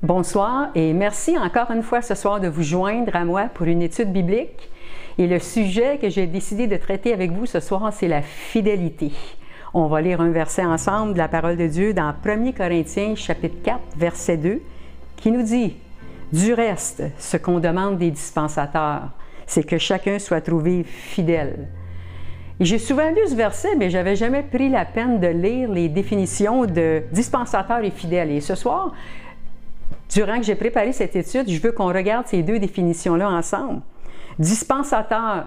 Bonsoir et merci encore une fois ce soir de vous joindre à moi pour une étude biblique. Et le sujet que j'ai décidé de traiter avec vous ce soir, c'est la fidélité. On va lire un verset ensemble de la parole de Dieu dans 1 Corinthiens chapitre 4, verset 2, qui nous dit « Du reste, ce qu'on demande des dispensateurs, c'est que chacun soit trouvé fidèle. » Et j'ai souvent lu ce verset, mais je n'avais jamais pris la peine de lire les définitions de dispensateur et fidèle. Et ce soir, durant que j'ai préparé cette étude, je veux qu'on regarde ces deux définitions-là ensemble. Dispensateur,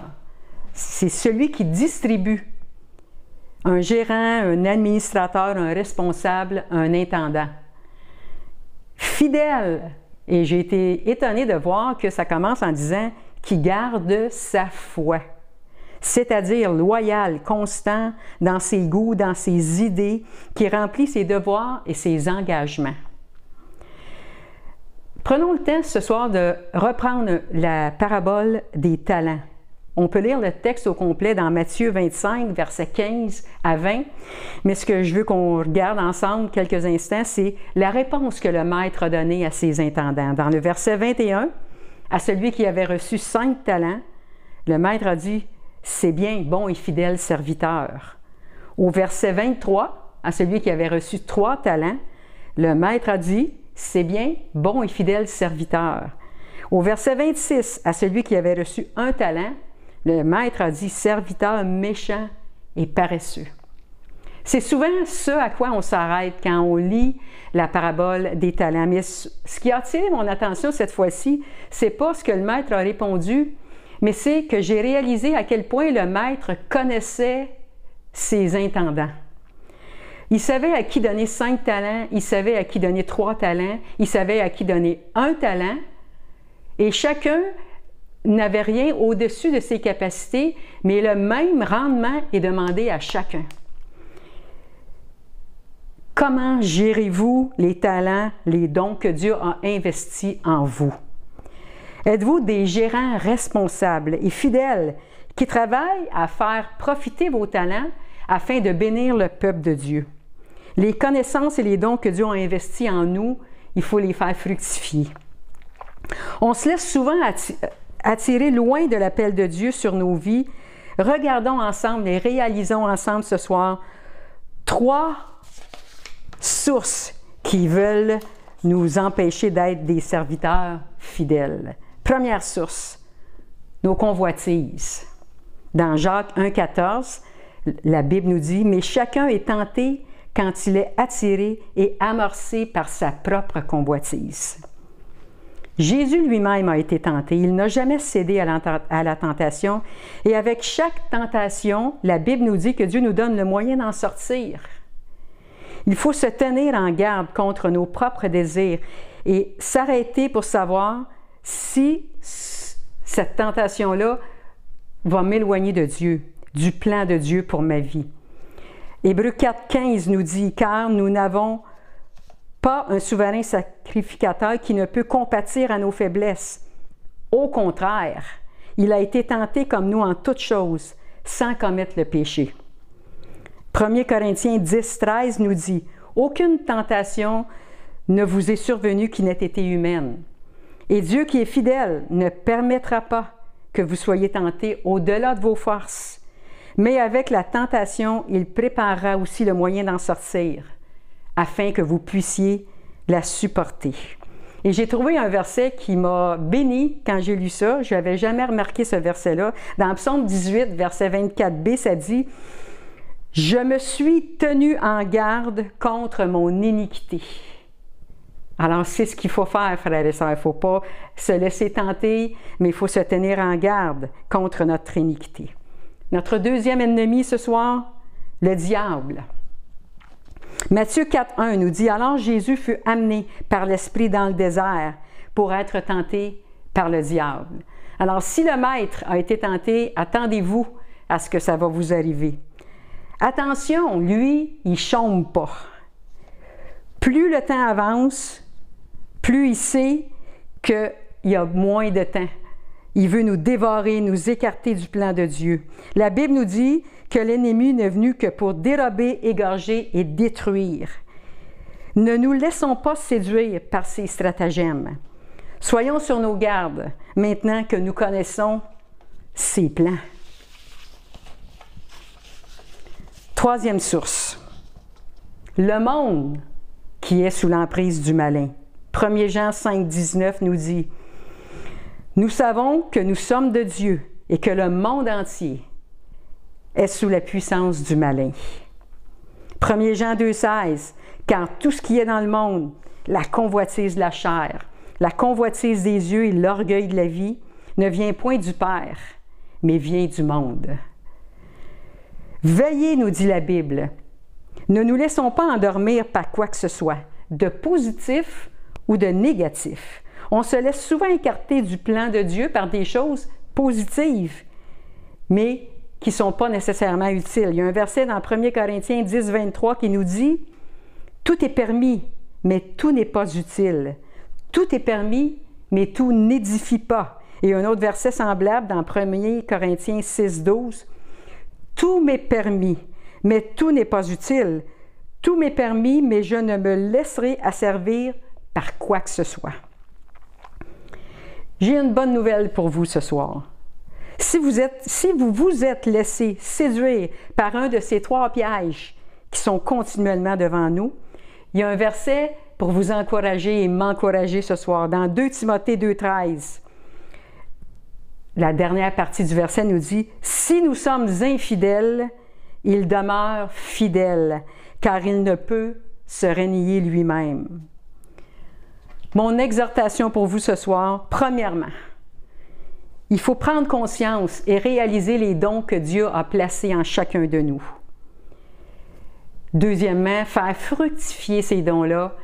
c'est celui qui distribue. Un gérant, un administrateur, un responsable, un intendant. Fidèle, et j'ai été étonnée de voir que ça commence en disant « qui garde sa foi », c'est-à-dire loyal, constant dans ses goûts, dans ses idées, qui remplit ses devoirs et ses engagements. Prenons le temps ce soir de reprendre la parabole des talents. On peut lire le texte au complet dans Matthieu 25, versets 15 à 20, mais ce que je veux qu'on regarde ensemble quelques instants, c'est la réponse que le maître a donnée à ses intendants. Dans le verset 21, à celui qui avait reçu 5 talents, le maître a dit « C'est bien, bon et fidèle serviteur ». Au verset 23, à celui qui avait reçu 3 talents, le maître a dit « C'est bien, bon et fidèle serviteur ». Au verset 26, à celui qui avait reçu 1 talent, le maître a dit « Serviteur méchant et paresseux ». C'est souvent ce à quoi on s'arrête quand on lit la parabole des talents. Mais ce qui a attiré mon attention cette fois-ci, c'est pas ce que le maître a répondu, mais c'est que j'ai réalisé à quel point le maître connaissait ses intendants. Il savait à qui donner 5 talents, il savait à qui donner 3 talents, il savait à qui donner 1 talent, et chacun n'avait rien au-dessus de ses capacités, mais le même rendement est demandé à chacun. Comment gérez-vous les talents, les dons que Dieu a investis en vous? Êtes-vous des gérants responsables et fidèles qui travaillent à faire profiter vos talents afin de bénir le peuple de Dieu? Les connaissances et les dons que Dieu a investis en nous, il faut les faire fructifier. On se laisse souvent attirer loin de l'appel de Dieu sur nos vies. Regardons ensemble et réalisons ensemble ce soir 3 sources qui veulent nous empêcher d'être des serviteurs fidèles. Première source, nos convoitises. Dans Jacques 1,14, la Bible nous dit « Mais chacun est tenté quand il est attiré et amorcé par sa propre convoitise. » Jésus lui-même a été tenté. Il n'a jamais cédé à la tentation. Et avec chaque tentation, la Bible nous dit que Dieu nous donne le moyen d'en sortir. Il faut se tenir en garde contre nos propres désirs et s'arrêter pour savoir si cette tentation-là va m'éloigner de Dieu, du plan de Dieu pour ma vie. Hébreux 4,15 nous dit « Car nous n'avons pas un souverain sacrificateur qui ne peut compatir à nos faiblesses. Au contraire, il a été tenté comme nous en toutes choses, sans commettre le péché. » 1 Corinthiens 10,13 nous dit « Aucune tentation ne vous est survenue qui n'ait été humaine. Et Dieu qui est fidèle ne permettra pas que vous soyez tentés au-delà de vos forces. Mais avec la tentation, il préparera aussi le moyen d'en sortir, afin que vous puissiez la supporter. » Et j'ai trouvé un verset qui m'a béni quand j'ai lu ça. Je n'avais jamais remarqué ce verset-là. Dans Psaume 18, verset 24b, ça dit « Je me suis tenu en garde contre mon iniquité. » Alors, c'est ce qu'il faut faire, frères et sœurs. Il ne faut pas se laisser tenter, mais il faut se tenir en garde contre notre iniquité. Notre deuxième ennemi ce soir, le diable. Matthieu 4,1 nous dit « Alors Jésus fut amené par l'Esprit dans le désert pour être tenté par le diable. » Alors, si le Maître a été tenté, attendez-vous à ce que ça va vous arriver. Attention, lui, il ne chôme pas. Plus le temps avance, plus il sait qu'il y a moins de temps. Il veut nous dévorer, nous écarter du plan de Dieu. La Bible nous dit que l'ennemi n'est venu que pour dérober, égorger et détruire. Ne nous laissons pas séduire par ses stratagèmes. Soyons sur nos gardes maintenant que nous connaissons ses plans. Troisième source. Le monde qui est sous l'emprise du malin. 1 Jean 5, 19 nous dit « Nous savons que nous sommes de Dieu et que le monde entier est sous la puissance du malin. » 1 Jean 2, 16 « Car tout ce qui est dans le monde, la convoitise de la chair, la convoitise des yeux et l'orgueil de la vie, ne vient point du Père, mais vient du monde. » Veillez, nous dit la Bible. Ne nous laissons pas endormir par quoi que ce soit, de positif ou de négatif. On se laisse souvent écarter du plan de Dieu par des choses positives, mais qui ne sont pas nécessairement utiles. Il y a un verset dans 1 Corinthiens 10, 23 qui nous dit « Tout est permis, mais tout n'est pas utile. Tout est permis, mais tout n'édifie pas. » Et un autre verset semblable dans 1 Corinthiens 6, 12 « Tout m'est permis, mais tout n'est pas utile. Tout m'est permis, mais je ne me laisserai asservir par quoi que ce soit. » J'ai une bonne nouvelle pour vous ce soir. Si vous vous êtes laissé séduire par un de ces trois pièges qui sont continuellement devant nous, il y a un verset pour vous encourager et m'encourager ce soir. Dans 2 Timothée 2,13, la dernière partie du verset nous dit « Si nous sommes infidèles, il demeure fidèle, car il ne peut se renier lui-même. » Mon exhortation pour vous ce soir, premièrement, il faut prendre conscience et réaliser les dons que Dieu a placés en chacun de nous. Deuxièmement, faire fructifier ces dons-là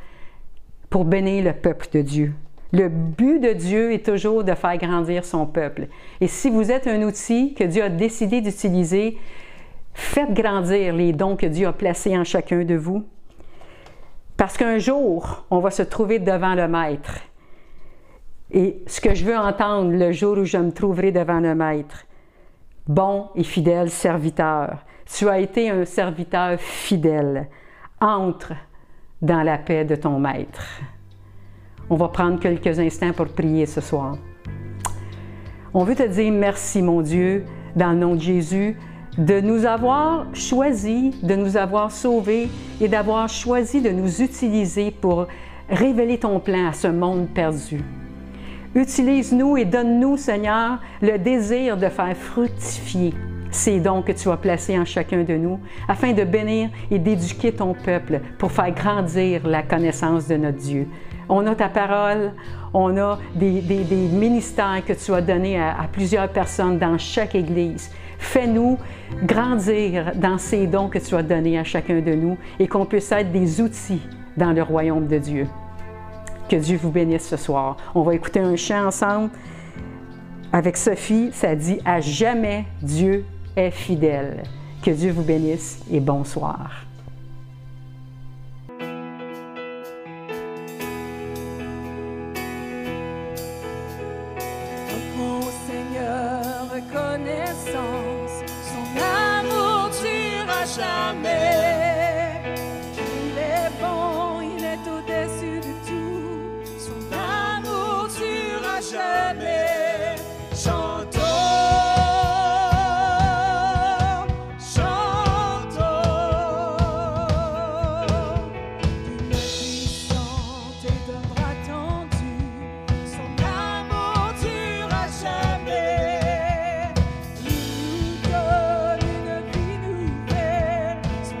pour bénir le peuple de Dieu. Le but de Dieu est toujours de faire grandir son peuple. Et si vous êtes un outil que Dieu a décidé d'utiliser, faites grandir les dons que Dieu a placés en chacun de vous. Parce qu'un jour, on va se trouver devant le Maître. Et ce que je veux entendre le jour où je me trouverai devant le Maître, bon et fidèle serviteur, tu as été un serviteur fidèle. Entre dans la paix de ton Maître. On va prendre quelques instants pour prier ce soir. On veut te dire merci, mon Dieu, dans le nom de Jésus, de nous avoir choisis, de nous avoir sauvés et d'avoir choisi de nous utiliser pour révéler ton plan à ce monde perdu. Utilise-nous et donne-nous, Seigneur, le désir de faire fructifier ces dons que tu as placés en chacun de nous, afin de bénir et d'éduquer ton peuple pour faire grandir la connaissance de notre Dieu. On a ta parole, on a des ministères que tu as donnés à plusieurs personnes dans chaque Église. Fais-nous grandir dans ces dons que tu as donnés à chacun de nous et qu'on puisse être des outils dans le royaume de Dieu. Que Dieu vous bénisse ce soir. On va écouter un chant ensemble avec Sophie. Ça dit « À jamais Dieu est fidèle ». Que Dieu vous bénisse et bonsoir. Mon Seigneur, reconnaissance, son amour durera jamais. Il est bon, il est au-dessus de tout, son amour durera jamais. Chantons, chantons, d'une puissante et d'un bras tendu, son amour durera jamais. Il nous donne une vie nouvelle, son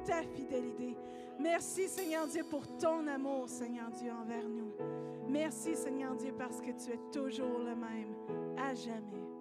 ta fidélité. Merci, Seigneur Dieu, pour ton amour, Seigneur Dieu, envers nous. Merci, Seigneur Dieu, parce que tu es toujours le même, à jamais.